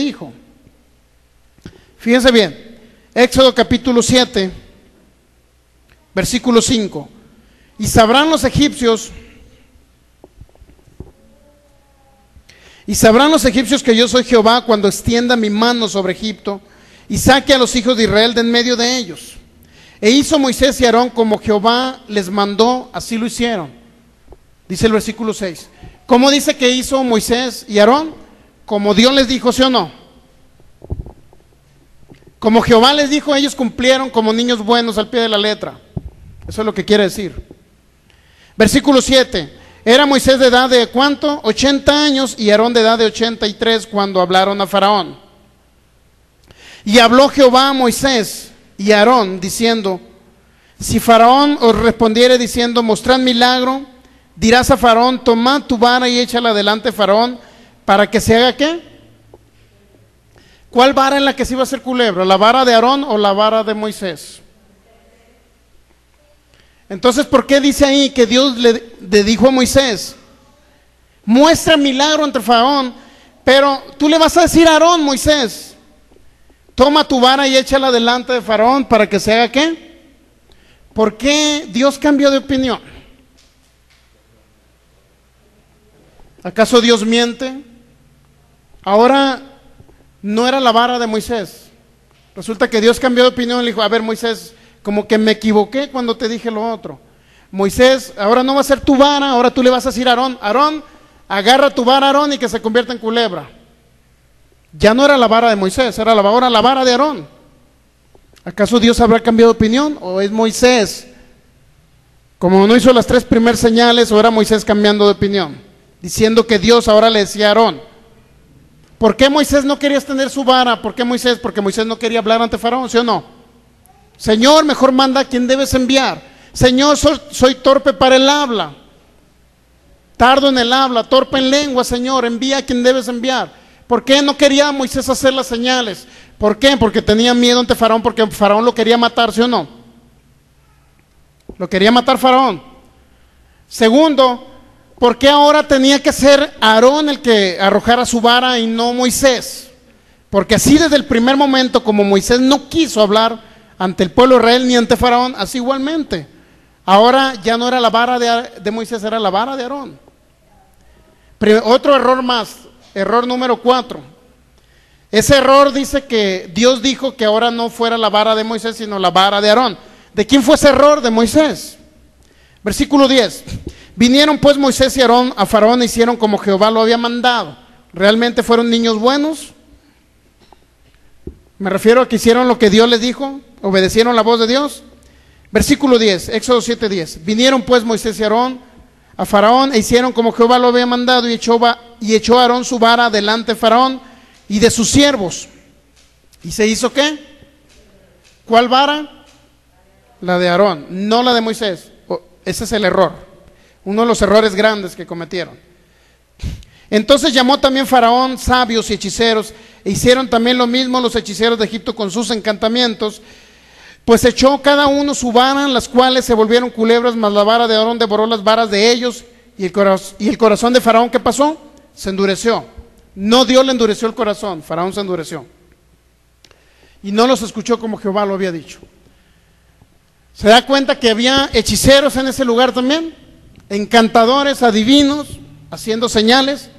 dijo. Fíjense bien, Éxodo capítulo 7, versículo 5. Y sabrán los egipcios que yo soy Jehová cuando extienda mi mano sobre Egipto y saque a los hijos de Israel de en medio de ellos. E hizo Moisés y Aarón como Jehová les mandó, así lo hicieron. Dice el versículo 6. ¿Cómo dice que hizo Moisés y Aarón? Como Dios les dijo, ¿sí o no? Como Jehová les dijo, ellos cumplieron como niños buenos al pie de la letra. Eso es lo que quiere decir. Versículo 7. Era Moisés de edad de ¿cuánto? 80 años y Aarón de edad de 83 cuando hablaron a Faraón. Y habló Jehová a Moisés y a Aarón diciendo: si Faraón os respondiere diciendo, mostrad milagro, dirás a Faraón, tomad tu vara y échala delante de Faraón, para que se haga ¿qué? ¿Cuál vara en la que se iba a hacer culebra? ¿La vara de Aarón o la vara de Moisés? Entonces, ¿por qué dice ahí que Dios le dijo a Moisés, muestra milagro ante Faraón, pero tú le vas a decir a Aarón, Moisés, toma tu vara y échala delante de Faraón para que se haga ¿qué? ¿Por qué Dios cambió de opinión? ¿Acaso Dios miente? Ahora no era la vara de Moisés. Resulta que Dios cambió de opinión y le dijo, a ver Moisés, como que me equivoqué cuando te dije lo otro. Moisés, ahora no va a ser tu vara, ahora tú le vas a decir a Aarón, Aarón, agarra tu vara Aarón y que se convierta en culebra. Ya no era la vara de Moisés, era ahora la vara de Aarón. ¿Acaso Dios habrá cambiado de opinión? ¿O es Moisés? Como no hizo las 3 primeras señales, o era Moisés cambiando de opinión, diciendo que Dios ahora le decía a Aarón. ¿Por qué Moisés no quería extender su vara? ¿Por qué Moisés? Porque Moisés no quería hablar ante Faraón, ¿sí o no? Señor, mejor manda a quien debes enviar. Señor, soy torpe para el habla, tardo en el habla, torpe en lengua, Señor, envía a quien debes enviar. ¿Por qué no quería Moisés hacer las señales? ¿Por qué? Porque tenía miedo ante Faraón, porque Faraón lo quería matar, ¿sí o no? Lo quería matar Faraón. Segundo, ¿por qué ahora tenía que ser Aarón el que arrojara su vara y no Moisés? Porque así desde el primer momento, como Moisés no quiso hablar ante el pueblo de Israel ni ante Faraón, así igualmente. Ahora ya no era la vara de Moisés, era la vara de Aarón. Otro error más, error número 4. Ese error dice que Dios dijo que ahora no fuera la vara de Moisés, sino la vara de Aarón. ¿De quién fue ese error? De Moisés. Versículo 10. Vinieron pues Moisés y Aarón a Faraón e hicieron como Jehová lo había mandado. ¿Realmente fueron niños buenos? Me refiero a que hicieron lo que Dios les dijo, obedecieron la voz de Dios. Versículo 10, Éxodo 7:10. Vinieron pues Moisés y Aarón a Faraón e hicieron como Jehová lo había mandado y echó a Aarón su vara delante de Faraón y de sus siervos. ¿Y se hizo qué? ¿Cuál vara? La de Aarón, no la de Moisés. Ese es el error, uno de los errores grandes que cometieron. Entonces llamó también Faraón sabios y hechiceros, e hicieron también lo mismo los hechiceros de Egipto con sus encantamientos, pues echó cada uno su vara, las cuales se volvieron culebras, mas la vara de Aarón devoró las varas de ellos, y el corazón de Faraón, ¿qué pasó? Se endureció. No Dios le endureció el corazón, Faraón se endureció. Y no los escuchó como Jehová lo había dicho. ¿Se da cuenta que había hechiceros en ese lugar también? Encantadores, adivinos, haciendo señales.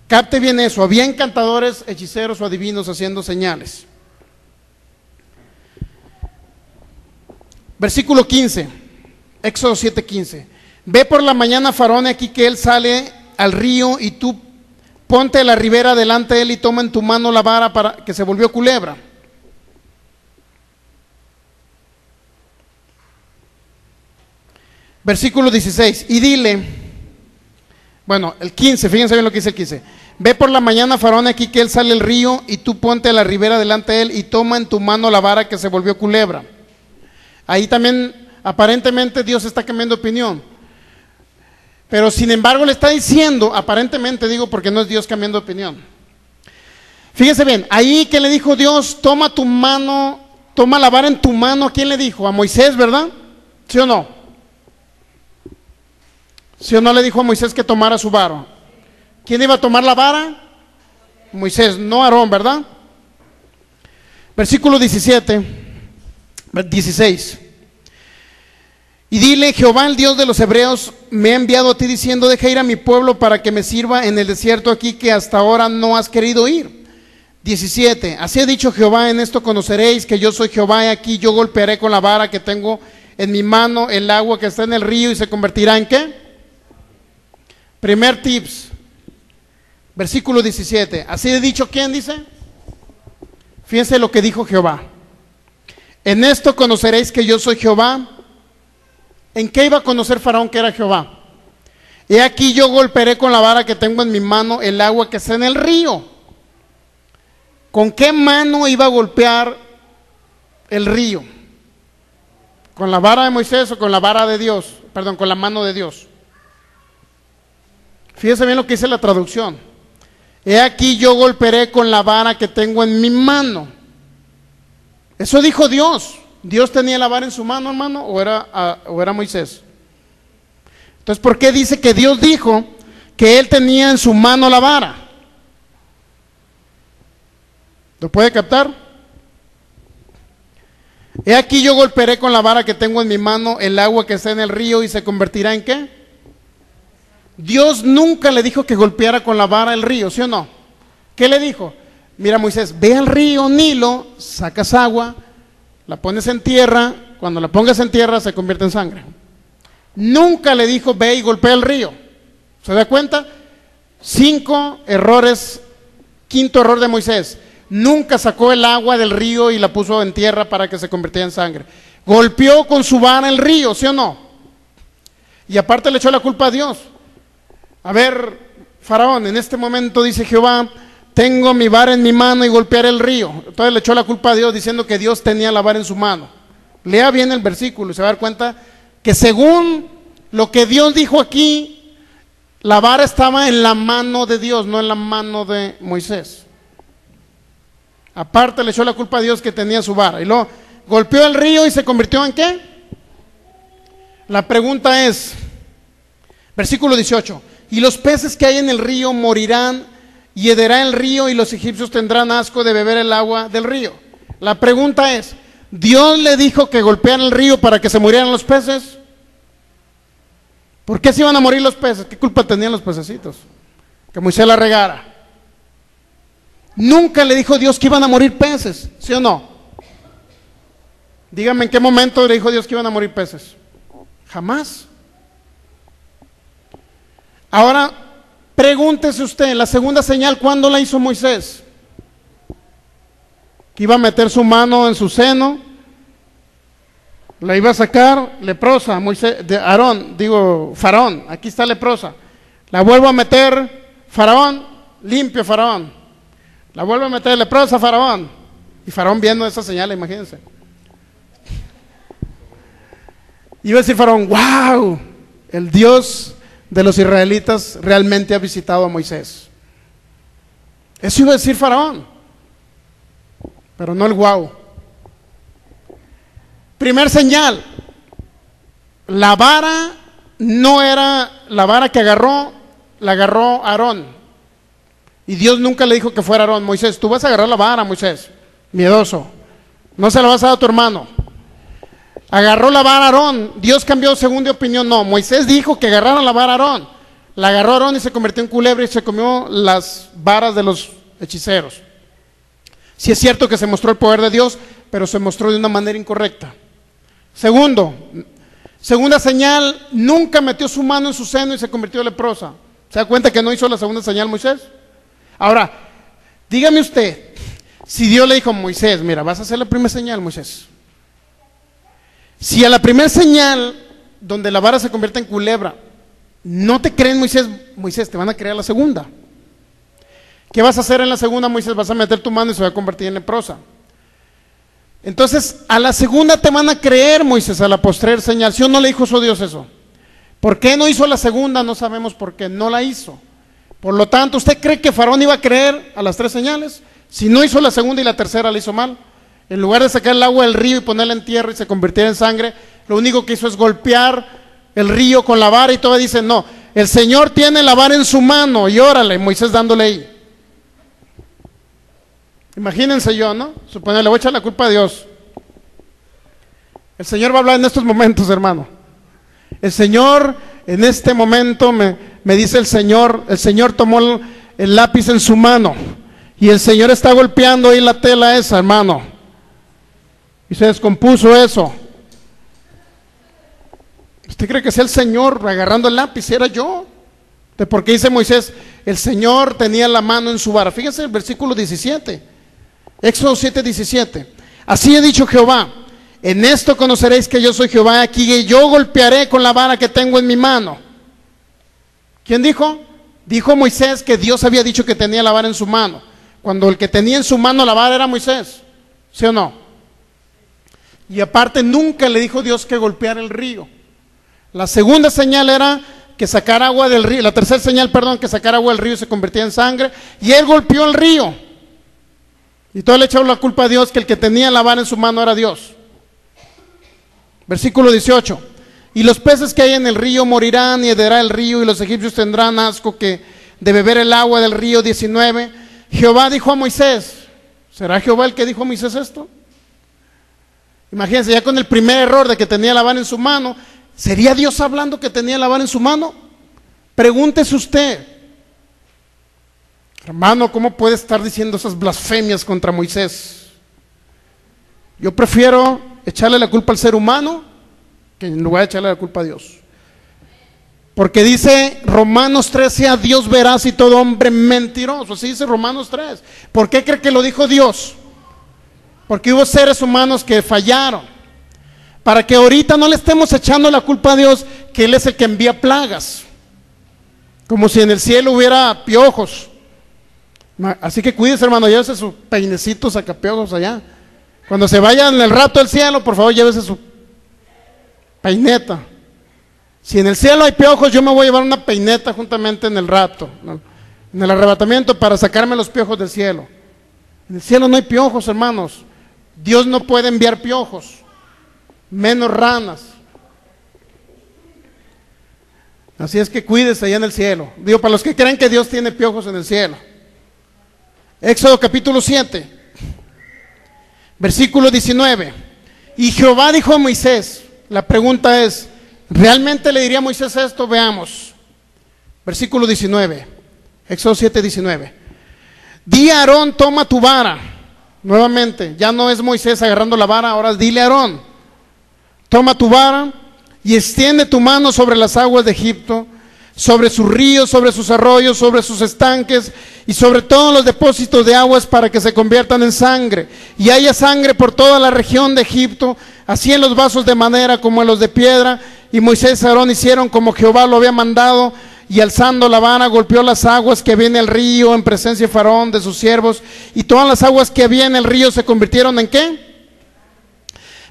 Capte bien eso, había encantadores, hechiceros o adivinos haciendo señales. Versículo 15, Éxodo 7:15. Ve por la mañana Faraón, aquí que él sale al río, y tú ponte a la ribera delante de él y toma en tu mano la vara para que se volvió culebra. Versículo 16, y dile, bueno, el 15, fíjense bien lo que dice el 15. Ve por la mañana Faraón, aquí que él sale al río, y tú ponte a la ribera delante de él y toma en tu mano la vara que se volvió culebra. Ahí también aparentemente Dios está cambiando de opinión, pero sin embargo le está diciendo, aparentemente digo porque no es Dios cambiando de opinión. Fíjense bien, ahí que le dijo Dios, toma tu mano, toma la vara en tu mano, ¿a quién le dijo? A Moisés, ¿verdad? ¿Sí o no? ¿Sí o no le dijo a Moisés que tomara su vara? ¿Quién iba a tomar la vara? Moisés, no Aarón, ¿verdad? Versículo 16. Y dile, Jehová, el Dios de los hebreos, me ha enviado a ti diciendo, deja ir a mi pueblo para que me sirva en el desierto aquí que hasta ahora no has querido ir. 17. Así ha dicho Jehová, en esto conoceréis que yo soy Jehová, y aquí yo golpearé con la vara que tengo en mi mano el agua que está en el río y se convertirá en ¿qué? Primer tips. Versículo 17. Así ha dicho, ¿quién dice? Fíjense lo que dijo Jehová. En esto conoceréis que yo soy Jehová. ¿En qué iba a conocer Faraón que era Jehová? He aquí yo golpearé con la vara que tengo en mi mano el agua que está en el río. ¿Con qué mano iba a golpear el río? ¿Con la vara de Moisés o con la vara de Dios? Perdón, con la mano de Dios. Fíjense bien lo que dice la traducción. He aquí yo golpearé con la vara que tengo en mi mano. Eso dijo Dios. ¿Dios tenía la vara en su mano, hermano, o era Moisés? Entonces, ¿por qué dice que Dios dijo que él tenía en su mano la vara? ¿Lo puede captar? He aquí yo golpearé con la vara que tengo en mi mano el agua que está en el río y se convertirá en ¿qué? Dios nunca le dijo que golpeara con la vara el río, ¿sí o no? ¿Qué le dijo? Mira, Moisés, ve al río Nilo, sacas agua, la pones en tierra, cuando la pongas en tierra se convierte en sangre. Nunca le dijo, ve y golpea el río. ¿Se da cuenta? 5 errores, 5.º error de Moisés. Nunca sacó el agua del río y la puso en tierra para que se convirtiera en sangre. Golpeó con su vara el río, ¿sí o no? Y aparte le echó la culpa a Dios. A ver, Faraón, en este momento dice Jehová, tengo mi vara en mi mano y golpearé el río. Entonces le echó la culpa a Dios diciendo que Dios tenía la vara en su mano. Lea bien el versículo y se va a dar cuenta que según lo que Dios dijo aquí, la vara estaba en la mano de Dios, no en la mano de Moisés. Aparte le echó la culpa a Dios que tenía su vara. Y luego golpeó el río y se convirtió en ¿qué? La pregunta es, versículo 18, y los peces que hay en el río morirán y hederá el río y los egipcios tendrán asco de beber el agua del río. La pregunta es, ¿Dios le dijo que golpeara el río para que se murieran los peces? ¿Por qué se iban a morir los peces? ¿Qué culpa tenían los pececitos? Que Moisés la regara. Nunca le dijo Dios que iban a morir peces, ¿sí o no? Dígame en qué momento le dijo Dios que iban a morir peces. Jamás. Ahora, pregúntese usted, la segunda señal, ¿cuándo la hizo Moisés? Que iba a meter su mano en su seno, la iba a sacar leprosa, Faraón, aquí está leprosa. La vuelvo a meter, Faraón, limpio Faraón. La vuelvo a meter leprosa, Faraón. Y Faraón viendo esa señal, imagínense. Iba a decir Faraón, wow, el Dios de los israelitas realmente ha visitado a Moisés. Eso iba a decir Faraón, pero no el guau. Primer señal, la vara no era la vara que agarró, la agarró Aarón. Y Dios nunca le dijo que fuera Aarón. Moisés, tú vas a agarrar la vara, Moisés, miedoso, no se la vas a dar a tu hermano. Agarró la vara Aarón, Dios cambió según de opinión, no, Moisés dijo que agarraran la vara Aarón, la agarró Aarón y se convirtió en culebra y se comió las varas de los hechiceros. Sí es cierto que se mostró el poder de Dios, pero se mostró de una manera incorrecta. Segunda señal, nunca metió su mano en su seno y se convirtió en leprosa. ¿Se da cuenta que no hizo la segunda señal Moisés? Ahora, dígame usted, si Dios le dijo a Moisés, mira, vas a hacer la primera señal, Moisés. Si a la primera señal, donde la vara se convierte en culebra, no te creen Moisés, te van a creer a la segunda. ¿Qué vas a hacer en la segunda, Moisés? Vas a meter tu mano y se va a convertir en leprosa. Entonces, a la segunda te van a creer, Moisés, a la postrer señal. ¿Sí o no le dijo su Dios eso? ¿Por qué no hizo la segunda? No sabemos por qué, no la hizo. Por lo tanto, ¿usted cree que Faraón iba a creer a las 3 señales? Si no hizo la segunda y la tercera la hizo mal. En lugar de sacar el agua del río y ponerla en tierra y se convirtiera en sangre, lo único que hizo es golpear el río con la vara y todavía dice, no, el Señor tiene la vara en su mano y órale, Moisés dándole ahí. Imagínense yo, ¿no? Supone, le voy a echar la culpa a Dios. El Señor va a hablar en estos momentos, hermano. El Señor, en este momento, me dice el Señor tomó el lápiz en su mano y el Señor está golpeando ahí la tela esa, hermano. Y se descompuso eso. ¿Usted cree que sea el Señor agarrando el lápiz? Era yo. ¿De por qué dice Moisés? El Señor tenía la mano en su vara. Fíjense el versículo 17. Éxodo 7:17. Así ha dicho Jehová: en esto conoceréis que yo soy Jehová, aquí yo golpearé con la vara que tengo en mi mano. ¿Quién dijo? Dijo Moisés que Dios había dicho que tenía la vara en su mano, cuando el que tenía en su mano la vara era Moisés. ¿Sí o no? Y aparte nunca le dijo Dios que golpeara el río. La segunda señal era que sacara agua del río, la tercera señal, perdón, que sacara agua del río y se convertía en sangre, y él golpeó el río. Y todo le echó la culpa a Dios, que el que tenía la vara en su mano era Dios. Versículo 18. Y los peces que hay en el río morirán y hederá el río, y los egipcios tendrán asco de beber el agua del río. 19. Jehová dijo a Moisés. ¿Será Jehová el que dijo a Moisés esto? Imagínense, ya con el primer error de que tenía la vara en su mano, ¿sería Dios hablando que tenía la vara en su mano? Pregúntese usted. Hermano, ¿cómo puede estar diciendo esas blasfemias contra Moisés? Yo prefiero echarle la culpa al ser humano que en lugar de echarle la culpa a Dios. Porque dice Romanos 3, sea Dios veraz y todo hombre mentiroso. Así dice Romanos 3. ¿Por qué cree que lo dijo Dios? Porque hubo seres humanos que fallaron. Para que ahorita no le estemos echando la culpa a Dios, que Él es el que envía plagas. Como si en el cielo hubiera piojos. Así que cuídese, hermano, llévese sus peinecitos sacapiojos allá. Cuando se vaya en el rato al cielo, por favor, llévese su peineta. Si en el cielo hay piojos, yo me voy a llevar una peineta juntamente en el rato, ¿no? En el arrebatamiento, para sacarme los piojos del cielo. En el cielo no hay piojos, hermanos. Dios no puede enviar piojos, menos ranas. Así es que cuídese allá en el cielo. Digo, para los que creen que Dios tiene piojos en el cielo. Éxodo capítulo 7, versículo 19. Y Jehová dijo a Moisés, la pregunta es, ¿realmente le diría a Moisés esto? Veamos. Versículo 19, Éxodo 7, 19. Di a Aarón, toma tu vara. Nuevamente, ya no es Moisés agarrando la vara, ahora dile a Aarón, toma tu vara y extiende tu mano sobre las aguas de Egipto, sobre sus ríos, sobre sus arroyos, sobre sus estanques y sobre todos los depósitos de aguas, para que se conviertan en sangre y haya sangre por toda la región de Egipto, así en los vasos de madera como en los de piedra. Y Moisés y Aarón hicieron como Jehová lo había mandado, y alzando la vara golpeó las aguas que había en el río en presencia de Faraón, de sus siervos, y todas las aguas que había en el río se convirtieron en ¿qué?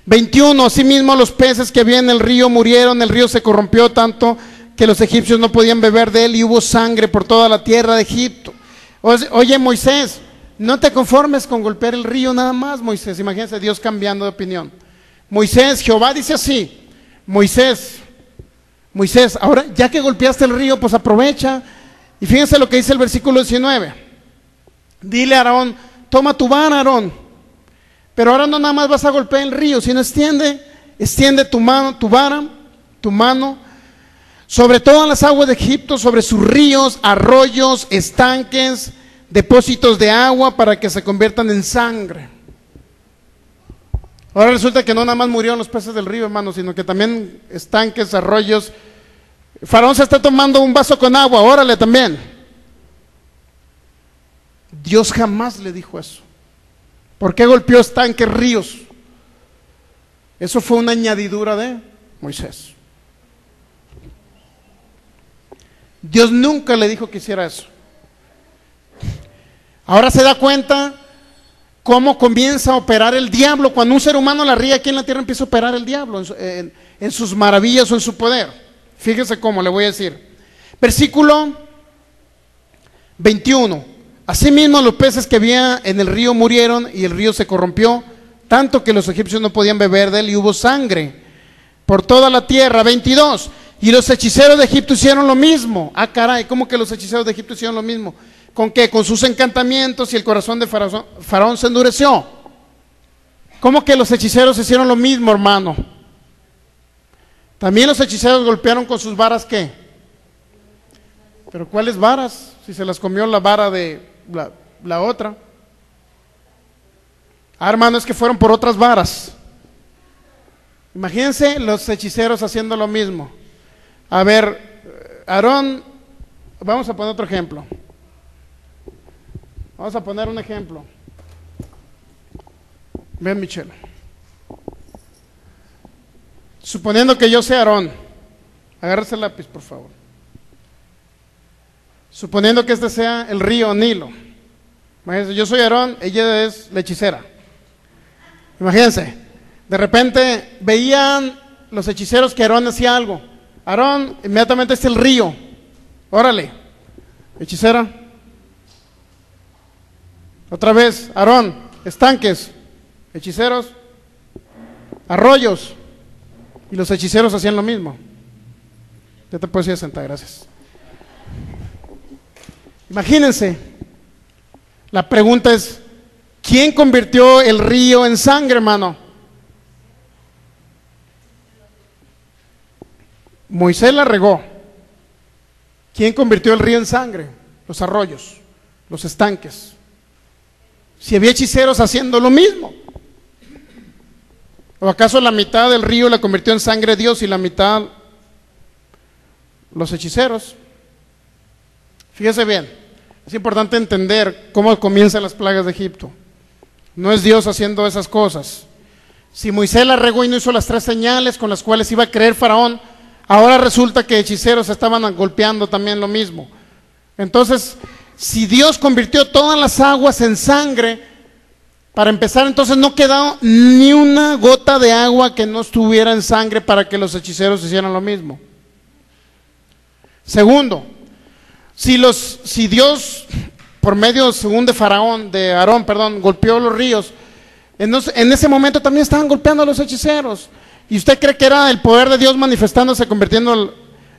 21. Asimismo los peces que había en el río murieron, el río se corrompió tanto que los egipcios no podían beber de él, y hubo sangre por toda la tierra de Egipto. Oye, Moisés, no te conformes con golpear el río nada más, Moisés. Imagínense Dios cambiando de opinión. Moisés, Jehová dice así, Moisés, ahora ya que golpeaste el río, pues aprovecha. Y fíjense lo que dice el versículo 19. Dile a Aarón, toma tu vara, Aarón. Pero ahora no nada más vas a golpear el río, sino extiende tu mano, tu vara, tu mano, sobre todas las aguas de Egipto, sobre sus ríos, arroyos, estanques, depósitos de agua, para que se conviertan en sangre. Ahora resulta que no nada más murieron los peces del río, hermano, sino que también estanques, arroyos. Faraón se está tomando un vaso con agua, órale también. Dios jamás le dijo eso. ¿Por qué golpeó estanques, ríos? Eso fue una añadidura de Moisés. Dios nunca le dijo que hiciera eso. Ahora se da cuenta cómo comienza a operar el diablo. Cuando un ser humano la ríe aquí en la tierra, empieza a operar el diablo en sus maravillas o en su poder. Fíjese cómo, le voy a decir. Versículo 21. Asimismo los peces que había en el río murieron, y el río se corrompió tanto que los egipcios no podían beber de él, y hubo sangre por toda la tierra. 22. Y los hechiceros de Egipto hicieron lo mismo. Ah, caray, ¿cómo que los hechiceros de Egipto hicieron lo mismo? ¿Con qué? Con sus encantamientos, y el corazón de Faraón se endureció. ¿Cómo que los hechiceros hicieron lo mismo, hermano? También los hechiceros golpearon con sus varas, ¿qué? ¿Pero cuáles varas? Si se las comió la vara de la otra. Ah, hermano, es que fueron por otras varas. Imagínense los hechiceros haciendo lo mismo. A ver, Aarón, vamos a poner otro ejemplo. Vamos a poner un ejemplo. Ven, Michelle. Suponiendo que yo sea Aarón, agárrese el lápiz, por favor. Suponiendo que este sea el río Nilo. Imagínense, yo soy Aarón, ella es la hechicera. Imagínense, de repente veían los hechiceros que Aarón hacía algo. Aarón, inmediatamente está el río. Órale, hechicera. Otra vez, Aarón, estanques, hechiceros, arroyos. Y los hechiceros hacían lo mismo. Ya te puedes ir a sentar, gracias. Imagínense, la pregunta es, ¿quién convirtió el río en sangre, hermano? Moisés la regó. ¿Quién convirtió el río en sangre? Los arroyos, los estanques. Si había hechiceros haciendo lo mismo. ¿O acaso la mitad del río la convirtió en sangre Dios y la mitad los hechiceros? Fíjese bien, es importante entender cómo comienzan las plagas de Egipto. No es Dios haciendo esas cosas. Si Moisés la regó y no hizo las 3 señales con las cuales iba a creer Faraón, ahora resulta que hechiceros estaban golpeando también lo mismo. Entonces, si Dios convirtió todas las aguas en sangre, para empezar, entonces no quedó ni una gota de agua que no estuviera en sangre para que los hechiceros hicieran lo mismo. Segundo, si Dios, por medio, según de Aarón, golpeó los ríos, en ese momento también estaban golpeando a los hechiceros. ¿Y usted cree que era el poder de Dios manifestándose, convirtiendo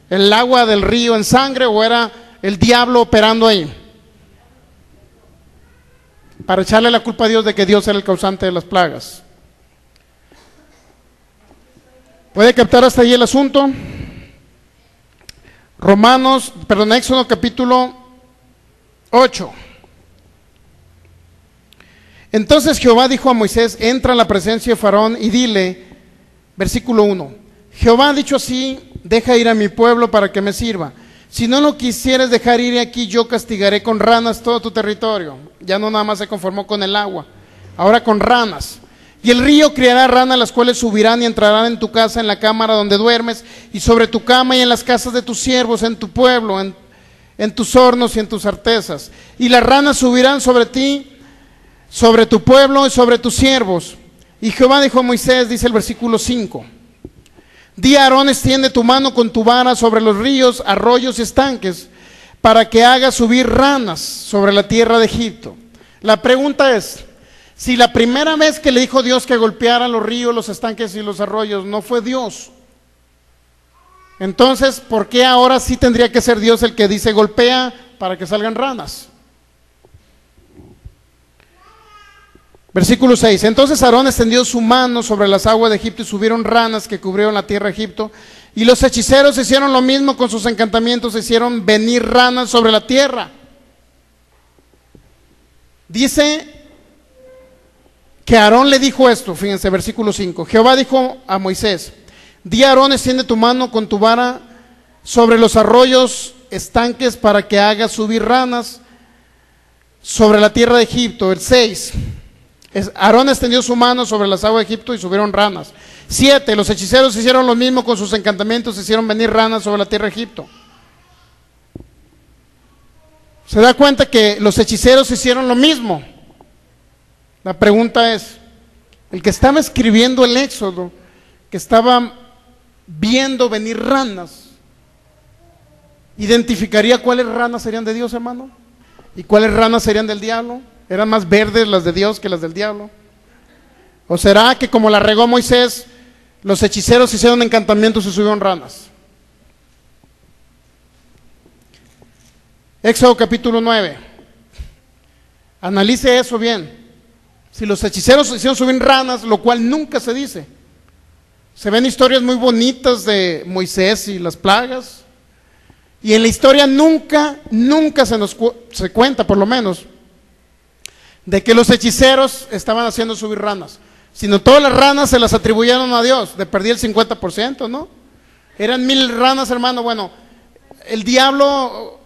el agua del río en sangre, o era el diablo operando ahí? Para echarle la culpa a Dios de que Dios era el causante de las plagas. ¿Puede captar hasta ahí el asunto? Éxodo capítulo 8. Entonces Jehová dijo a Moisés: entra a la presencia de Faraón y dile, versículo 1, Jehová ha dicho así: deja ir a mi pueblo para que me sirva. Si no lo quisieres dejar ir aquí, yo castigaré con ranas todo tu territorio. Ya no nada más se conformó con el agua, ahora con ranas. Y el río criará ranas, las cuales subirán y entrarán en tu casa, en la cámara donde duermes, y sobre tu cama y en las casas de tus siervos, en tu pueblo, en tus hornos y en tus artesas. Y las ranas subirán sobre ti, sobre tu pueblo y sobre tus siervos. Y Jehová dijo a Moisés, dice el versículo 5, di a Aarón: extiende tu mano con tu vara sobre los ríos, arroyos y estanques, para que haga subir ranas sobre la tierra de Egipto. La pregunta es, si la primera vez que le dijo Dios que golpeara los ríos, los estanques y los arroyos no fue Dios, entonces, ¿por qué ahora sí tendría que ser Dios el que dice golpea para que salgan ranas? Versículo 6, entonces Aarón extendió su mano sobre las aguas de Egipto y subieron ranas que cubrieron la tierra de Egipto, y los hechiceros hicieron lo mismo con sus encantamientos, hicieron venir ranas sobre la tierra. Dice que Aarón le dijo esto, fíjense, versículo 5, Jehová dijo a Moisés: di a Aarón: extiende tu mano con tu vara sobre los arroyos, estanques, para que haga subir ranas sobre la tierra de Egipto. El 6, Aarón extendió su mano sobre las aguas de Egipto y subieron ranas. 7, los hechiceros hicieron lo mismo con sus encantamientos, hicieron venir ranas sobre la tierra de Egipto. Se da cuenta que los hechiceros hicieron lo mismo. La pregunta es, el que estaba escribiendo el Éxodo, que estaba viendo venir ranas, ¿identificaría cuáles ranas serían de Dios, hermano? ¿Y cuáles ranas serían del diablo? ¿Eran más verdes las de Dios que las del diablo? ¿O será que como la regó Moisés, los hechiceros hicieron encantamientos y subieron ranas? Éxodo capítulo 9. Analice eso bien. Si los hechiceros hicieron subir ranas, lo cual nunca se dice. Se ven historias muy bonitas de Moisés y las plagas, y en la historia nunca se cuenta, por lo menos, de que los hechiceros estaban haciendo subir ranas, sino todas las ranas se las atribuyeron a Dios, de perdí el 50%, ¿no? Eran 1000 ranas, hermano. Bueno, el diablo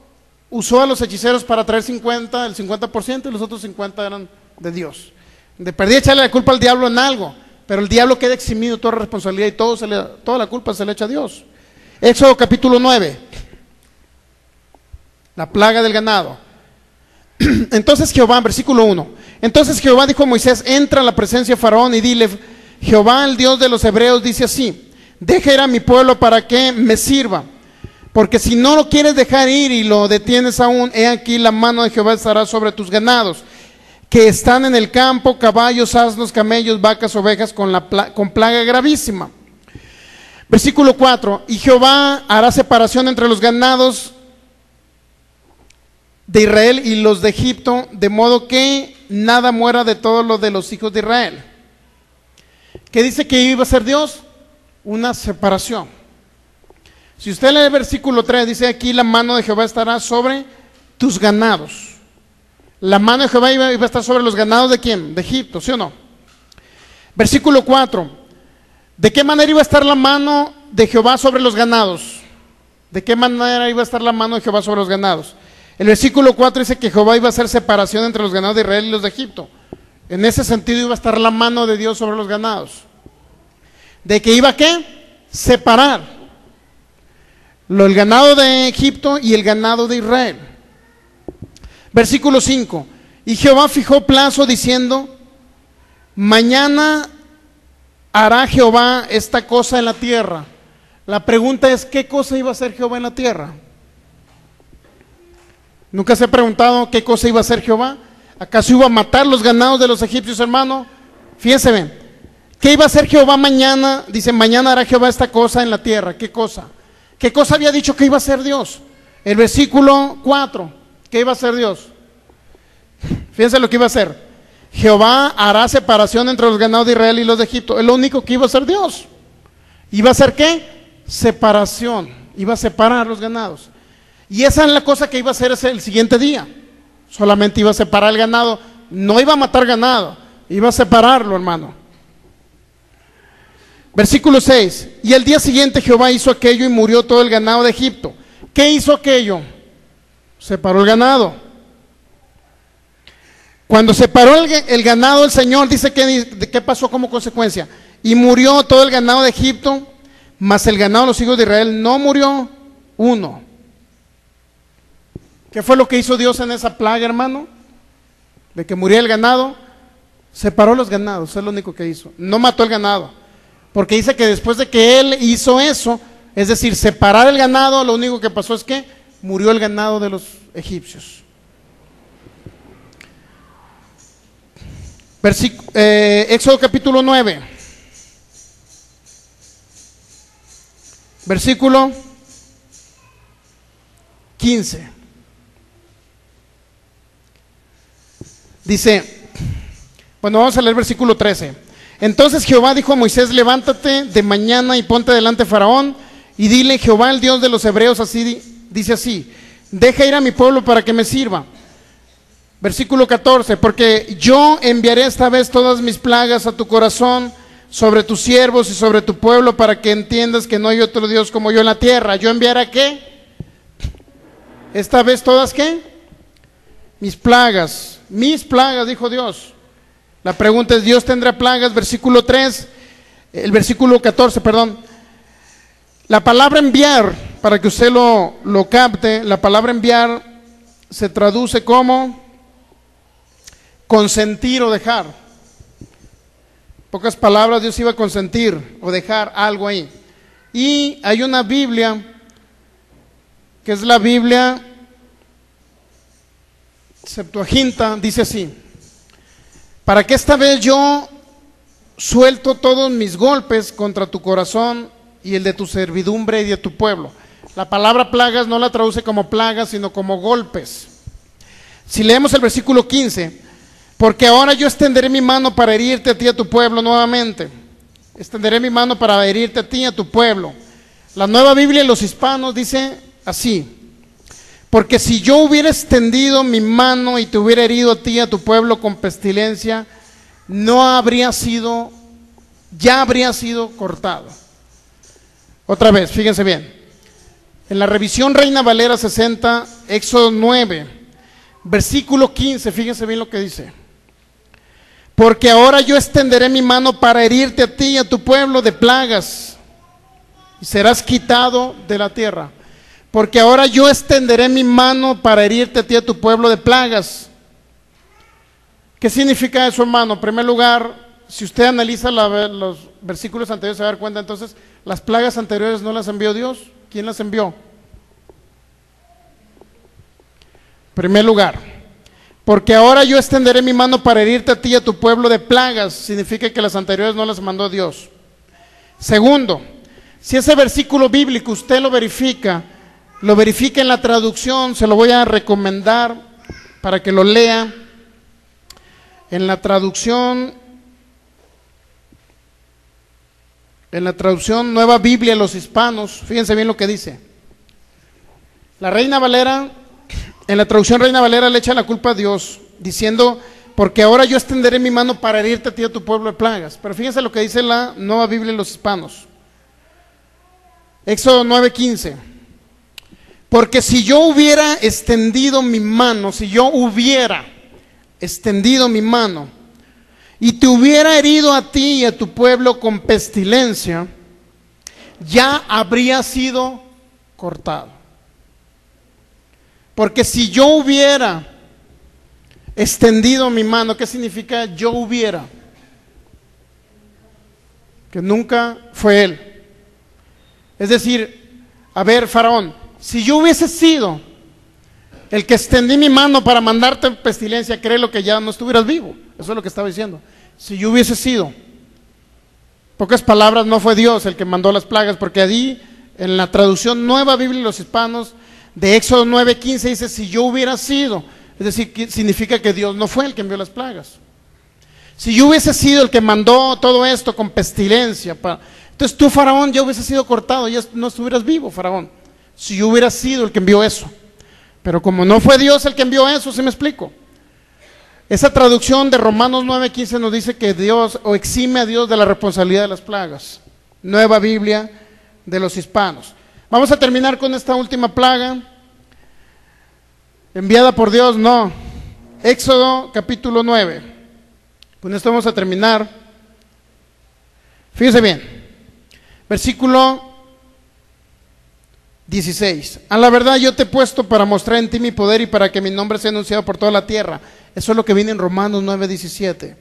usó a los hechiceros para traer el 50%, y los otros 50 eran de Dios. De perdí echarle la culpa al diablo en algo, pero el diablo queda eximido de toda responsabilidad y toda la culpa se le echa a Dios. Éxodo capítulo 9, la plaga del ganado. Entonces Jehová, versículo 1, entonces Jehová dijo a Moisés: entra a la presencia de Faraón y dile: Jehová, el Dios de los hebreos, dice así: deja ir a mi pueblo para que me sirva, porque si no lo quieres dejar ir y lo detienes aún, he aquí la mano de Jehová estará sobre tus ganados que están en el campo, caballos, asnos, camellos, vacas, ovejas, con plaga gravísima. Versículo 4, y Jehová hará separación entre los ganados de Israel y los de Egipto, de modo que nada muera de todo lo de los hijos de Israel. ¿Qué dice que iba a hacer Dios? Una separación. Si usted lee el versículo 3, dice aquí: la mano de Jehová estará sobre tus ganados. La mano de Jehová iba a estar sobre los ganados ¿de quién? De Egipto, ¿sí o no? Versículo 4, ¿de qué manera iba a estar la mano de Jehová sobre los ganados? ¿De qué manera iba a estar la mano de Jehová sobre los ganados? El versículo 4 dice que Jehová iba a hacer separación entre los ganados de Israel y los de Egipto. En ese sentido iba a estar la mano de Dios sobre los ganados. ¿De qué iba a qué? Separar el ganado de Egipto y el ganado de Israel. Versículo 5, y Jehová fijó plazo diciendo: mañana hará Jehová esta cosa en la tierra. La pregunta es: ¿qué cosa iba a hacer Jehová en la tierra? ¿Nunca se ha preguntado qué cosa iba a hacer Jehová? ¿Acaso iba a matar los ganados de los egipcios, hermano? Fíjense bien, ¿qué iba a hacer Jehová mañana? Dice: mañana hará Jehová esta cosa en la tierra. ¿Qué cosa? ¿Qué cosa había dicho que iba a hacer Dios? El versículo 4, ¿qué iba a hacer Dios? Fíjense lo que iba a hacer. Jehová hará separación entre los ganados de Israel y los de Egipto. Es lo único que iba a hacer Dios. ¿Iba a hacer qué? Separación. Iba a separar los ganados. Y esa es la cosa que iba a hacer el siguiente día. Solamente iba a separar el ganado. No iba a matar ganado, iba a separarlo, hermano. Versículo 6, y el día siguiente Jehová hizo aquello y murió todo el ganado de Egipto. ¿Qué hizo aquello? Separó el ganado. Cuando separó el ganado, el Señor dice ¿qué pasó como consecuencia? Y murió todo el ganado de Egipto, mas el ganado de los hijos de Israel no murió uno. ¿Qué fue lo que hizo Dios en esa plaga, hermano? De que muriera el ganado. Separó los ganados, es lo único que hizo. No mató el ganado, porque dice que después de que él hizo eso, es decir, separar el ganado, lo único que pasó es que murió el ganado de los egipcios. Éxodo capítulo 9, versículo 15. Dice, bueno, vamos a leer versículo 13. Entonces Jehová dijo a Moisés: levántate de mañana y ponte delante de Faraón y dile: Jehová, el Dios de los hebreos, dice así: deja ir a mi pueblo para que me sirva. Versículo 14, porque yo enviaré esta vez todas mis plagas a tu corazón, sobre tus siervos y sobre tu pueblo, para que entiendas que no hay otro Dios como yo en la tierra. ¿Yo enviaré qué? Esta vez todas ¿qué? Mis plagas, dijo Dios. La pregunta es: ¿Dios tendrá plagas? Versículo 3, el versículo 14, perdón. La palabra enviar, para que usted lo capte, la palabra enviar se traduce como consentir o dejar. En pocas palabras, Dios iba a consentir o dejar algo ahí. Y hay una Biblia, que es la Biblia Septuaginta, dice así: para que esta vez yo suelto todos mis golpes contra tu corazón y el de tu servidumbre y de tu pueblo. La palabra plagas no la traduce como plagas, sino como golpes. Si leemos el versículo 15, porque ahora yo extenderé mi mano para herirte a ti y a tu pueblo nuevamente. Extenderé mi mano para herirte a ti y a tu pueblo. La Nueva Biblia de los Hispanos dice así: porque si yo hubiera extendido mi mano y te hubiera herido a ti y a tu pueblo con pestilencia, ya habría sido cortado. Otra vez, fíjense bien. En la revisión Reina Valera 60, Éxodo 9, versículo 15, fíjense bien lo que dice. Porque ahora yo extenderé mi mano para herirte a ti y a tu pueblo de plagas, y serás quitado de la tierra. Porque ahora yo extenderé mi mano para herirte a ti y a tu pueblo de plagas. ¿Qué significa eso, hermano? En primer lugar, si usted analiza los versículos anteriores, se va a dar cuenta, entonces, las plagas anteriores no las envió Dios. ¿Quién las envió? En primer lugar, porque ahora yo extenderé mi mano para herirte a ti y a tu pueblo de plagas, significa que las anteriores no las mandó Dios. Segundo, si ese versículo bíblico usted lo verifica en la traducción, se lo voy a recomendar para que lo lea. En la traducción Nueva Biblia de los Hispanos, fíjense bien lo que dice. La Reina Valera, en la traducción Reina Valera le echa la culpa a Dios, diciendo, porque ahora yo extenderé mi mano para herirte a ti y a tu pueblo de plagas. Pero fíjense lo que dice la Nueva Biblia de los Hispanos. Éxodo 9:15. Porque si yo hubiera extendido mi mano, y te hubiera herido a ti y a tu pueblo con pestilencia, ya habría sido cortado. Porque si yo hubiera extendido mi mano, ¿qué significa yo hubiera? Que nunca fue él. Es decir, a ver, Faraón, si yo hubiese sido el que extendí mi mano para mandarte pestilencia, créelo que ya no estuvieras vivo. Eso es lo que estaba diciendo. Si yo hubiese sido, pocas palabras, no fue Dios el que mandó las plagas, porque allí en la traducción Nueva Biblia de los Hispanos de Éxodo 9:15 dice, si yo hubiera sido, es decir, que significa que Dios no fue el que envió las plagas. Si yo hubiese sido el que mandó todo esto con pestilencia, entonces tú, Faraón, ya hubiese sido cortado, ya no estuvieras vivo, Faraón, si yo hubiera sido el que envió eso. Pero como no fue Dios el que envió eso, ¿sí me explico? Esa traducción de Romanos 9:15 nos dice que Dios, o exime a Dios de la responsabilidad de las plagas. Nueva Biblia de los Hispanos. Vamos a terminar con esta última plaga. Enviada por Dios, no. Éxodo capítulo 9. Con esto vamos a terminar. Fíjese bien. Versículo 16. A la verdad yo te he puesto para mostrar en ti mi poder y para que mi nombre sea anunciado por toda la tierra. Eso es lo que viene en Romanos 9:17.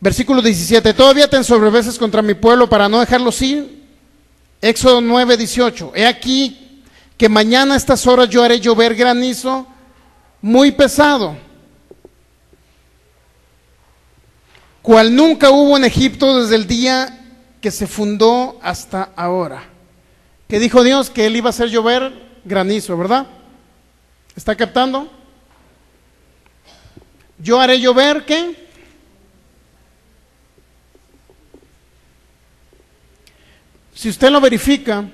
Versículo 17. Todavía te ensoberbeces contra mi pueblo para no dejarlos ir. Éxodo 9:18. He aquí que mañana a estas horas yo haré llover granizo muy pesado, cual nunca hubo en Egipto desde el día que se fundó hasta ahora. Que dijo Dios que él iba a hacer llover granizo, ¿verdad? ¿Está captando? Yo haré llover, ¿qué? Si usted lo verifica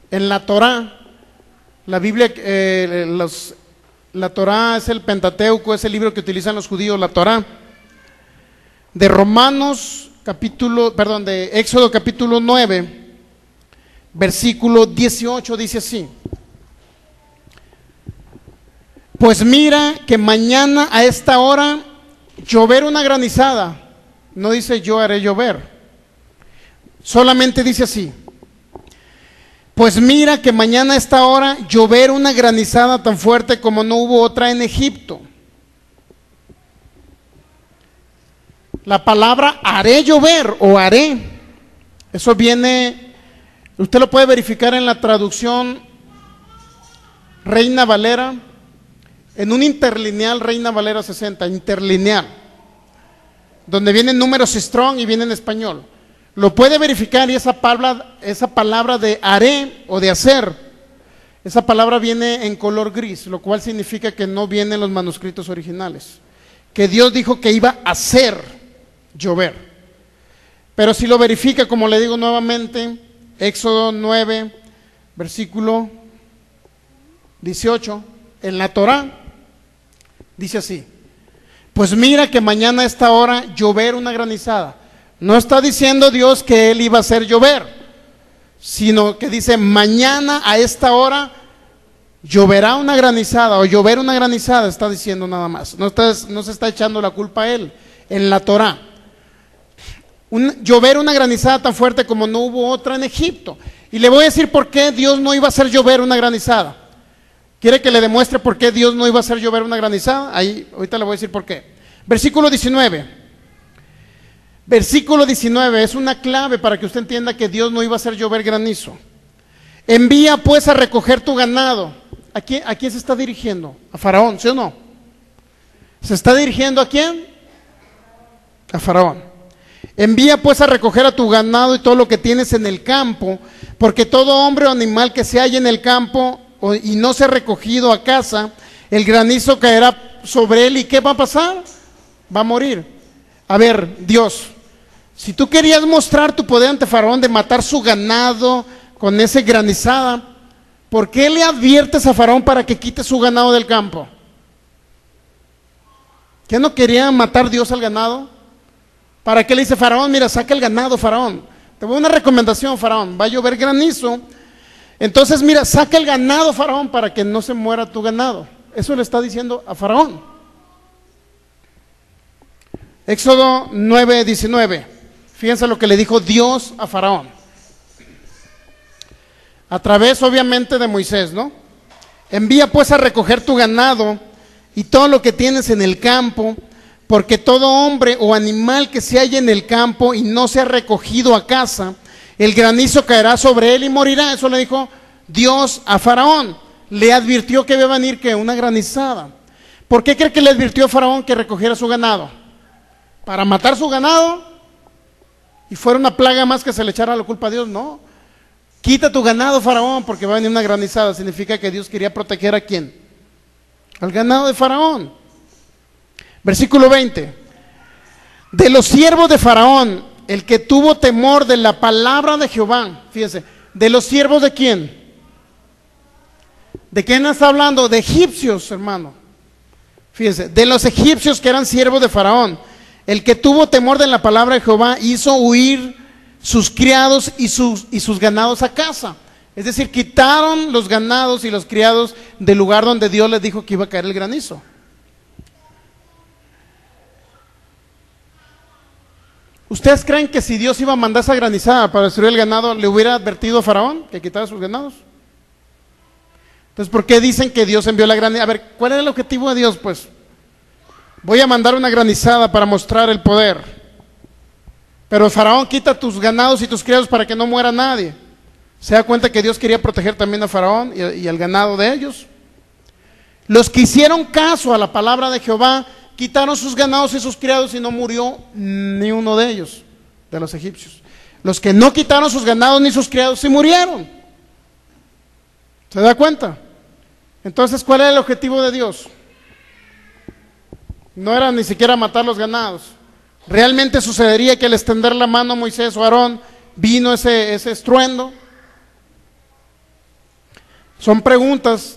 en la Torá, la Biblia, la Torá es el Pentateuco, es el libro que utilizan los judíos, la Torá. De de Éxodo capítulo 9, versículo 18 dice así: pues mira que mañana a esta hora llover una granizada. No dice yo haré llover, solamente dice así: pues mira que mañana a esta hora llover una granizada tan fuerte como no hubo otra en Egipto. La palabra haré llover o haré, eso viene, usted lo puede verificar en la traducción Reina Valera, en un interlineal Reina Valera 60, interlineal, donde vienen números strong y viene en español. Lo puede verificar y esa palabra de haré o de hacer, Esa palabra viene en color gris, lo cual significa que no viene en los manuscritos originales. Que Dios dijo que iba a hacer llover. Pero si lo verifica, como le digo nuevamente, Éxodo 9, versículo 18, en la Torá, dice así: pues mira que mañana a esta hora llover una granizada. No está diciendo Dios que Él iba a hacer llover, sino que dice mañana a esta hora lloverá una granizada, o llover una granizada, está diciendo nada más. No se está echando la culpa a Él, en la Torá. Llover una granizada tan fuerte como no hubo otra en Egipto. Y le voy a decir por qué Dios no iba a hacer llover una granizada. ¿Quiere que le demuestre por qué Dios no iba a hacer llover una granizada? Ahorita le voy a decir por qué. Versículo 19. Versículo 19 es una clave para que usted entienda que Dios no iba a hacer llover granizo. Envía pues a recoger tu ganado. ¿A quién se está dirigiendo? A Faraón, ¿sí o no? ¿Se está dirigiendo a quién? A Faraón. Envía pues a recoger a tu ganado y todo lo que tienes en el campo, porque todo hombre o animal que se halle en el campo y no sea recogido a casa, el granizo caerá sobre él. ¿Y qué va a pasar? Va a morir. A ver, Dios, si tú querías mostrar tu poder ante Faraón de matar su ganado con esa granizada, ¿por qué le adviertes a Faraón para que quite su ganado del campo? ¿Qué no quería matar Dios al ganado? ¿Para qué le dice Faraón? Mira, saca el ganado, Faraón. Te voy a una recomendación, Faraón. Va a llover granizo. Entonces, mira, saca el ganado, Faraón, para que no se muera tu ganado. Eso le está diciendo a Faraón. Éxodo 9, 19. Fíjense lo que le dijo Dios a Faraón. A través, obviamente, de Moisés, ¿no? Envía pues a recoger tu ganado y todo lo que tienes en el campo, porque todo hombre o animal que se halle en el campo y no sea recogido a casa, el granizo caerá sobre él y morirá. Eso le dijo Dios a Faraón. Le advirtió que iba a venir que una granizada. ¿Por qué cree que le advirtió a Faraón que recogiera su ganado? ¿Para matar su ganado? ¿Y fuera una plaga más que se le echara la culpa a Dios? No. Quita tu ganado, Faraón, porque va a venir una granizada. Significa que Dios quería proteger ¿a quién? Al ganado de Faraón. Versículo 20. De los siervos de Faraón, el que tuvo temor de la palabra de Jehová. Fíjense, ¿de los siervos de quién? ¿De quién está hablando? De egipcios, hermano. Fíjense, de los egipcios que eran siervos de Faraón. El que tuvo temor de la palabra de Jehová hizo huir sus criados y sus ganados a casa. Es decir, quitaron los ganados y los criados del lugar donde Dios les dijo que iba a caer el granizo. ¿Ustedes creen que si Dios iba a mandar esa granizada para destruir el ganado, le hubiera advertido a Faraón que quitara sus ganados? Entonces, ¿por qué dicen que Dios envió la granizada? A ver, ¿cuál era el objetivo de Dios? Pues, voy a mandar una granizada para mostrar el poder. Pero Faraón, quita tus ganados y tus criados para que no muera nadie. ¿Se da cuenta que Dios quería proteger también a Faraón y al ganado de ellos? Los que hicieron caso a la palabra de Jehová, quitaron sus ganados y sus criados y no murió ni uno de ellos, de los egipcios. Los que no quitaron sus ganados ni sus criados, sí murieron. ¿Se da cuenta? Entonces, ¿cuál era el objetivo de Dios? No era ni siquiera matar los ganados. ¿Realmente sucedería que al extender la mano a Moisés o Aarón vino ese estruendo? Son preguntas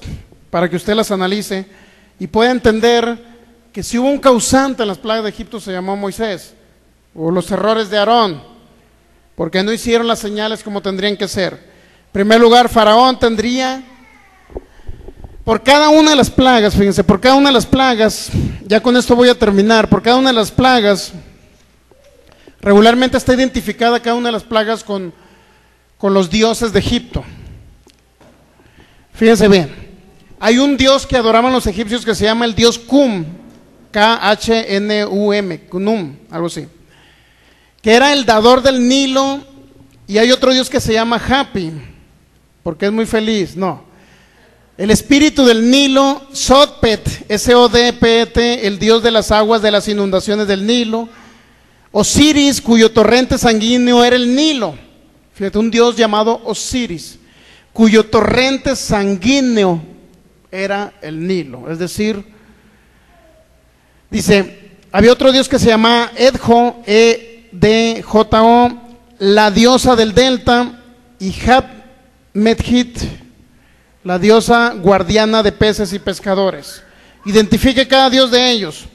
para que usted las analice y pueda entender que si hubo un causante en las plagas de Egipto se llamó Moisés, o los errores de Aarón, porque no hicieron las señales como tendrían que ser. En primer lugar, Faraón tendría, por cada una de las plagas, fíjense, por cada una de las plagas, ya con esto voy a terminar, por cada una de las plagas, regularmente está identificada cada una de las plagas con los dioses de Egipto. Fíjense bien, hay un dios que adoraban los egipcios que se llama el dios Cum, K-H-N-U-M, Kunum, algo así, que era el dador del Nilo. Y hay otro dios que se llama Hapi, porque es muy feliz. No, el espíritu del Nilo, Sotpet, S-O-D-P-E-T, el dios de las aguas de las inundaciones del Nilo. Osiris, cuyo torrente sanguíneo era el Nilo. Fíjate, un dios llamado Osiris. cuyo torrente sanguíneo era el Nilo. Es decir, dice, había otro dios que se llamaba Edjo, E-D-J-O, la diosa del delta, y Hab-Medhit, la diosa guardiana de peces y pescadores. Identifique cada dios de ellos.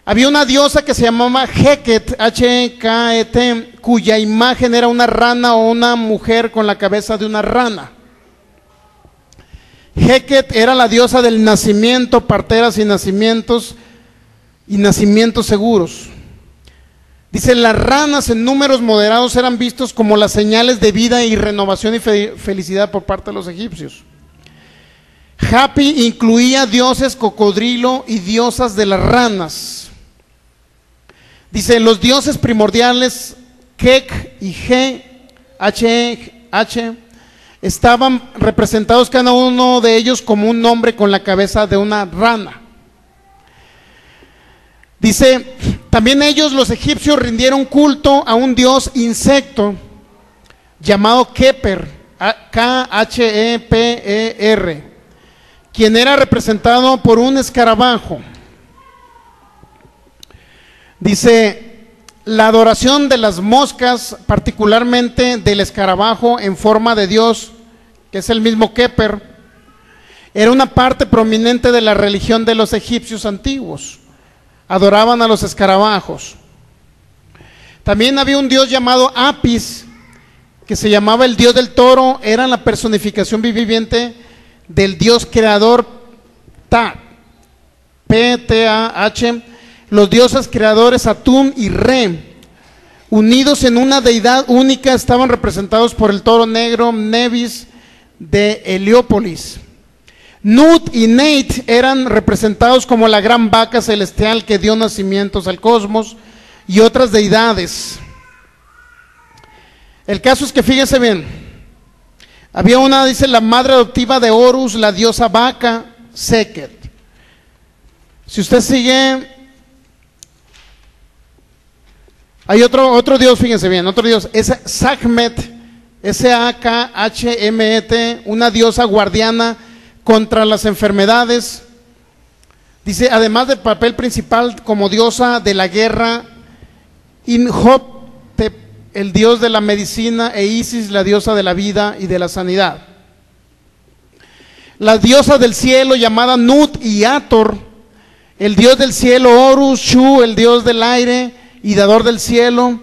Había una diosa que se llamaba Heket, H-E-K-E-T, cuya imagen era una rana o una mujer con la cabeza de una rana. Heket era la diosa del nacimiento, parteras y nacimientos seguros. Dice, las ranas en números moderados eran vistos como las señales de vida y renovación y felicidad por parte de los egipcios. Hapi incluía dioses cocodrilo y diosas de las ranas. Dice, los dioses primordiales Kek y H estaban representados cada uno de ellos como un hombre con la cabeza de una rana. Dice, también ellos, los egipcios, rindieron culto a un dios insecto llamado Keper, K-H-E-P-E-R, quien era representado por un escarabajo. Dice, la adoración de las moscas, particularmente del escarabajo en forma de Dios, que es el mismo Keper, era una parte prominente de la religión de los egipcios antiguos. Adoraban a los escarabajos. También había un dios llamado Apis, que se llamaba el dios del toro, era la personificación viviente del dios creador Ta, P-T-A-H, los dioses creadores Atum y Re, unidos en una deidad única, estaban representados por el toro negro Nebis de Heliópolis. Nut y Neit eran representados como la gran vaca celestial que dio nacimientos al cosmos y otras deidades. El caso es que fíjense bien, había una, dice, la madre adoptiva de Horus, la diosa vaca, Seket. Si usted sigue, hay otro dios, fíjense bien, otro dios, es Sakhmet, S-A-K-H-M-E-T, una diosa guardiana contra las enfermedades. Dice, además del papel principal como diosa de la guerra, Imhotep, el dios de la medicina, e Isis, la diosa de la vida y de la sanidad. La diosa del cielo llamada Nut y Hathor, el dios del cielo Horus, Shu, el dios del aire y dador del cielo,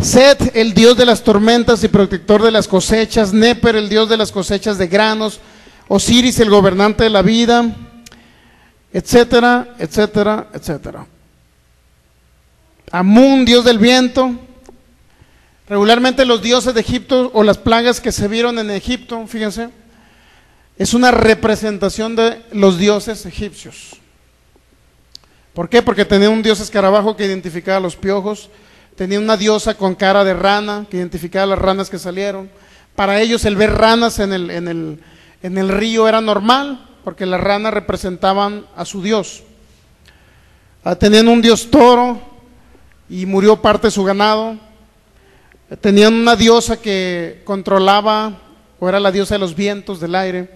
Set, el dios de las tormentas y protector de las cosechas, Neper, el dios de las cosechas de granos, Osiris, el gobernante de la vida, etcétera, etcétera, etcétera. Amún, dios del viento. Regularmente los dioses de Egipto o las plagas que se vieron en Egipto, fíjense, es una representación de los dioses egipcios. ¿Por qué? Porque tenía un dios escarabajo que identificaba los piojos, tenía una diosa con cara de rana que identificaba las ranas que salieron. Para ellos el ver ranas en el río era normal, porque las ranas representaban a su dios. Tenían un dios toro y murió parte de su ganado. Tenían una diosa que controlaba, o era la diosa de los vientos, del aire.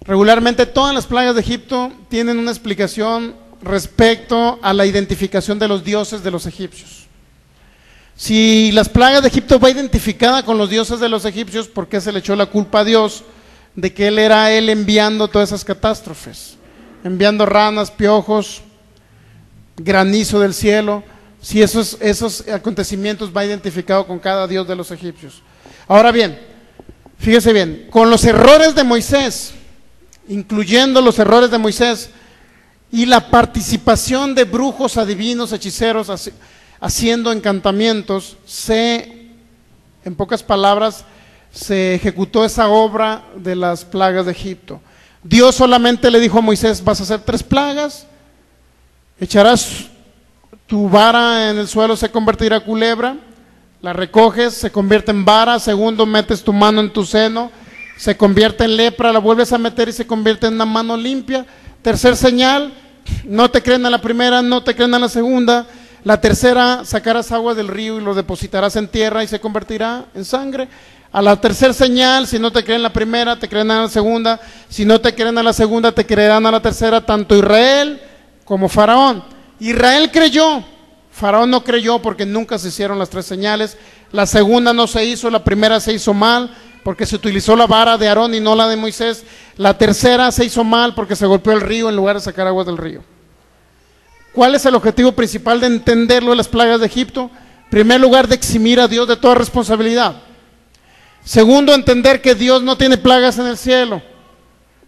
Regularmente todas las plagas de Egipto tienen una explicación respecto a la identificación de los dioses de los egipcios. Si las plagas de Egipto va identificada con los dioses de los egipcios, ¿por qué se le echó la culpa a Dios de que él era él enviando todas esas catástrofes? Enviando ranas, piojos, granizo del cielo, si esos acontecimientos va identificado con cada dios de los egipcios. Ahora bien, fíjese bien, con los errores de Moisés, incluyendo los errores de Moisés y la participación de brujos, adivinos, hechiceros, haciendo encantamientos, en pocas palabras, se ejecutó esa obra de las plagas de Egipto. Dios solamente le dijo a Moisés, vas a hacer 3 plagas, echarás tu vara en el suelo, se convertirá en culebra, la recoges, se convierte en vara. Segundo, metes tu mano en tu seno, se convierte en lepra, la vuelves a meter y se convierte en una mano limpia. Tercer señal, no te creen a la primera, no te creen a la segunda. La tercera, sacarás agua del río y lo depositarás en tierra y se convertirá en sangre. A la tercera señal, si no te creen la primera, te creen a la segunda. Si no te creen a la segunda, te creerán a la tercera, tanto Israel como Faraón. Israel creyó, Faraón no creyó porque nunca se hicieron las tres señales. La segunda no se hizo, la primera se hizo mal porque se utilizó la vara de Aarón y no la de Moisés. La tercera se hizo mal porque se golpeó el río en lugar de sacar aguas del río. ¿Cuál es el objetivo principal de entenderlo de las plagas de Egipto? En primer lugar, de eximir a Dios de toda responsabilidad. Segundo, entender que Dios no tiene plagas en el cielo.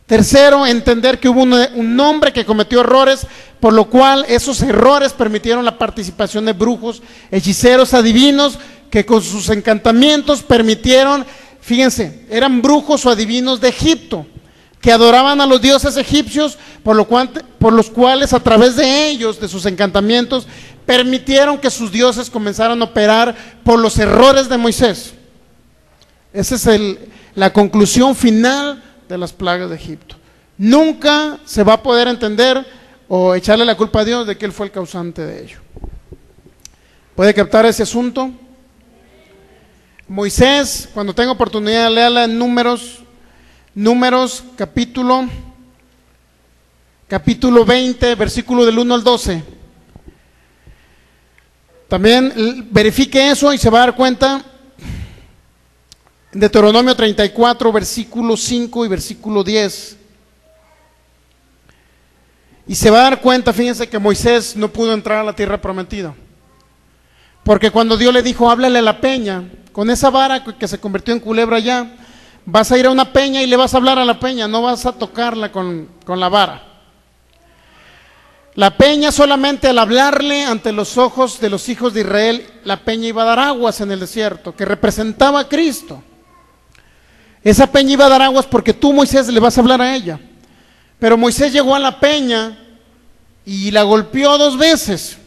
Tercero, entender que hubo un hombre que cometió errores, por lo cual esos errores permitieron la participación de brujos, hechiceros, adivinos, que con sus encantamientos permitieron, fíjense, eran brujos o adivinos de Egipto, que adoraban a los dioses egipcios, por los cuales a través de ellos, de sus encantamientos, permitieron que sus dioses comenzaran a operar por los errores de Moisés. Esa es la conclusión final de las plagas de Egipto. Nunca se va a poder entender o echarle la culpa a Dios de que Él fue el causante de ello. ¿Puede captar ese asunto? Moisés, cuando tenga oportunidad, léala en Números capítulo 20, versículo del 1 al 12. También verifique eso y se va a dar cuenta. Deuteronomio 34, versículo 5 y versículo 10. Y se va a dar cuenta, fíjense, que Moisés no pudo entrar a la tierra prometida. Porque cuando Dios le dijo, háblale a la peña, con esa vara que se convirtió en culebra ya, vas a ir a una peña y le vas a hablar a la peña, no vas a tocarla con la vara. La peña solamente al hablarle ante los ojos de los hijos de Israel, la peña iba a dar aguas en el desierto, que representaba a Cristo. Esa peña iba a dar aguas porque tú, Moisés, le vas a hablar a ella. Pero Moisés llegó a la peña y la golpeó 2 veces,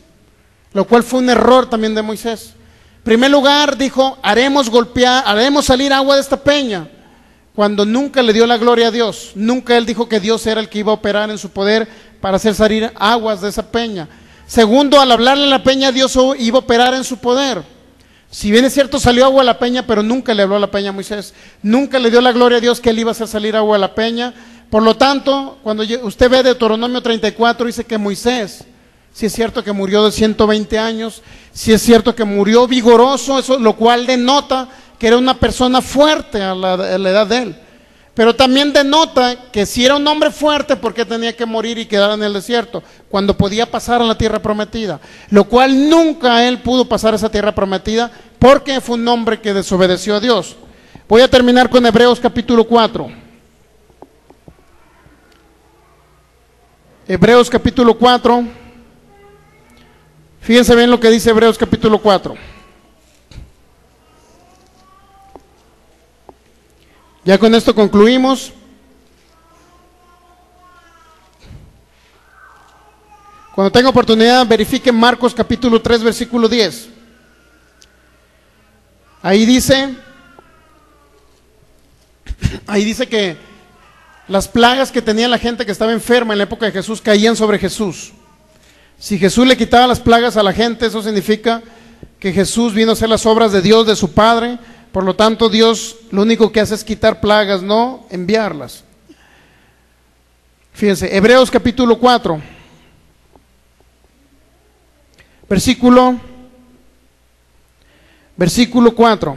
lo cual fue un error también de Moisés. En primer lugar dijo, haremos salir agua de esta peña, cuando nunca le dio la gloria a Dios. Nunca él dijo que Dios era el que iba a operar en su poder para hacer salir aguas de esa peña. Segundo, al hablarle a la peña, Dios iba a operar en su poder. Si bien es cierto, salió agua a la peña, pero nunca le habló a la peña a Moisés. Nunca le dio la gloria a Dios que él iba a hacer salir agua a la peña. Por lo tanto, cuando usted ve Deuteronomio 34, dice que Moisés, si es cierto que murió de 120 años, si es cierto que murió vigoroso, eso, lo cual denota que era una persona fuerte a la edad de él. Pero también denota que si era un hombre fuerte, ¿por qué tenía que morir y quedar en el desierto? Cuando podía pasar a la tierra prometida. Lo cual nunca él pudo pasar a esa tierra prometida, porque fue un hombre que desobedeció a Dios. Voy a terminar con Hebreos capítulo 4. Hebreos capítulo 4. Fíjense bien lo que dice Hebreos capítulo 4. Ya con esto concluimos. Cuando tenga oportunidad, verifiquen Marcos capítulo 3, versículo 10. Ahí dice que las plagas que tenía la gente que estaba enferma en la época de Jesús caían sobre Jesús. Si Jesús le quitaba las plagas a la gente, eso significa que Jesús vino a hacer las obras de Dios, de su Padre. Por lo tanto, Dios lo único que hace es quitar plagas, no enviarlas. Fíjense, Hebreos capítulo 4, versículo 4.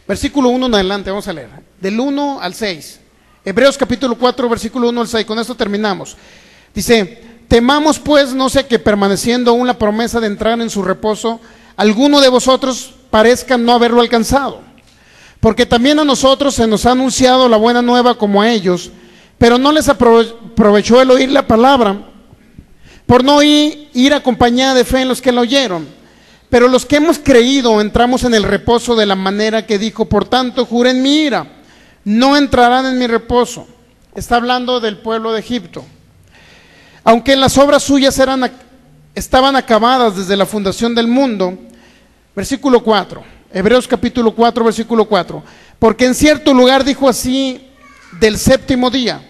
Versículo 1 en adelante, vamos a leer. Del 1 al 6. Hebreos capítulo 4, versículo 1 al 6. Con esto terminamos. Dice, temamos pues, no sea que permaneciendo aún la promesa de entrar en su reposo, alguno de vosotros parezca no haberlo alcanzado. Porque también a nosotros se nos ha anunciado la buena nueva como a ellos, pero no les aprovechó el oír la palabra, por no ir acompañada de fe en los que la oyeron. Pero los que hemos creído entramos en el reposo de la manera que dijo, por tanto juré en mi ira, no entrarán en mi reposo. Está hablando del pueblo de Egipto. Aunque las obras suyas estaban acabadas desde la fundación del mundo. Versículo 4, Hebreos capítulo 4, versículo 4. Porque en cierto lugar dijo así del séptimo día,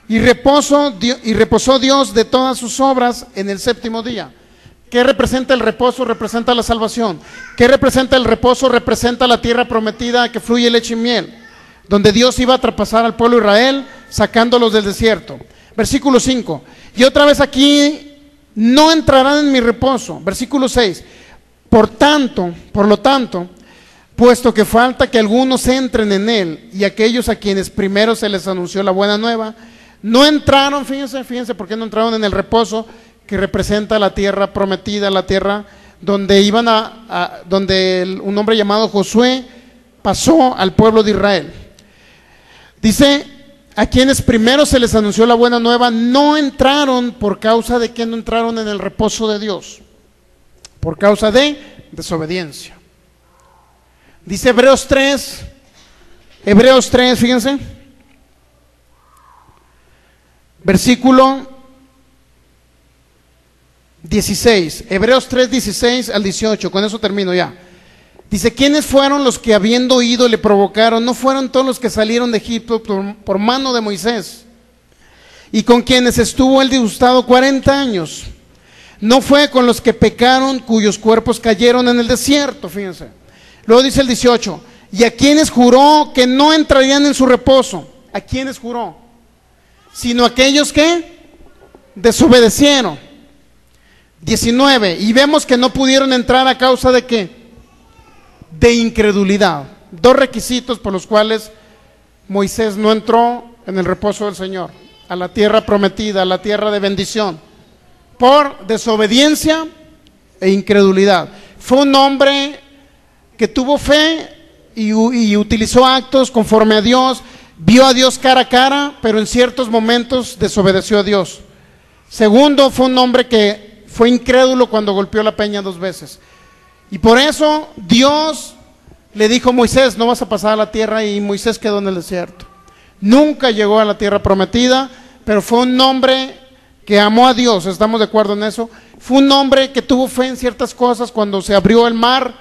y reposó Dios de todas sus obras en el séptimo día. ¿Qué representa el reposo? Representa la salvación. ¿Qué representa el reposo? Representa la tierra prometida que fluye leche y miel, donde Dios iba a traspasar al pueblo de Israel, sacándolos del desierto. Versículo 5. Y otra vez aquí, no entrarán en mi reposo. Versículo 6. Por lo tanto, puesto que falta que algunos entren en él, y aquellos a quienes primero se les anunció la buena nueva, no entraron, fíjense por qué no entraron en el reposo, que representa la tierra prometida, la tierra donde iban donde un hombre llamado Josué pasó al pueblo de Israel. Dice, a quienes primero se les anunció la buena nueva, no entraron. ¿Por causa de qué no entraron en el reposo de Dios? Por causa de desobediencia. Dice Hebreos 3, fíjense, versículo 16, Hebreos 3, 16 al 18, con eso termino ya. Dice, ¿quiénes fueron los que habiendo oído le provocaron? ¿No fueron todos los que salieron de Egipto por mano de Moisés? Y con quienes estuvo él disgustado 40 años. No fue con los que pecaron, cuyos cuerpos cayeron en el desierto, fíjense. Luego dice el 18, y a quienes juró que no entrarían en su reposo. ¿A quienes juró? Sino aquellos que desobedecieron. 19, y vemos que no pudieron entrar a causa de ¿qué? De incredulidad. Dos requisitos por los cuales Moisés no entró en el reposo del Señor, a la tierra prometida, a la tierra de bendición, por desobediencia e incredulidad. Fue un hombre que tuvo fe y utilizó actos conforme a Dios, vio a Dios cara a cara, pero en ciertos momentos desobedeció a Dios. Segundo, fue un hombre que fue incrédulo cuando golpeó la peña 2 veces. Y por eso Dios le dijo a Moisés, no vas a pasar a la tierra, y Moisés quedó en el desierto. Nunca llegó a la tierra prometida, pero fue un hombre que amó a Dios, estamos de acuerdo en eso. Fue un hombre que tuvo fe en ciertas cosas cuando se abrió el mar,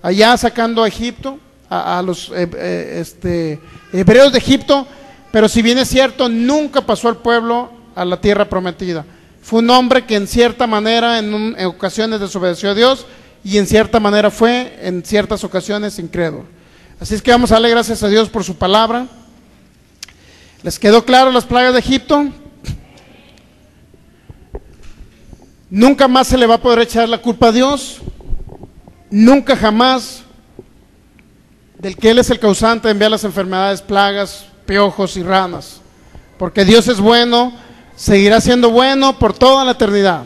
allá sacando a Egipto, a los hebreos de Egipto, pero si bien es cierto, nunca pasó al pueblo a la tierra prometida. Fue un hombre que en cierta manera, en ocasiones desobedeció a Dios, y en cierta manera fue, en ciertas ocasiones, incrédulo. Así es que vamos a darle gracias a Dios por su palabra. ¿Les quedó claro las plagas de Egipto? Nunca más se le va a poder echar la culpa a Dios. Nunca jamás del que Él es el causante de enviar las enfermedades, plagas, piojos y ranas. Porque Dios es bueno, seguirá siendo bueno por toda la eternidad.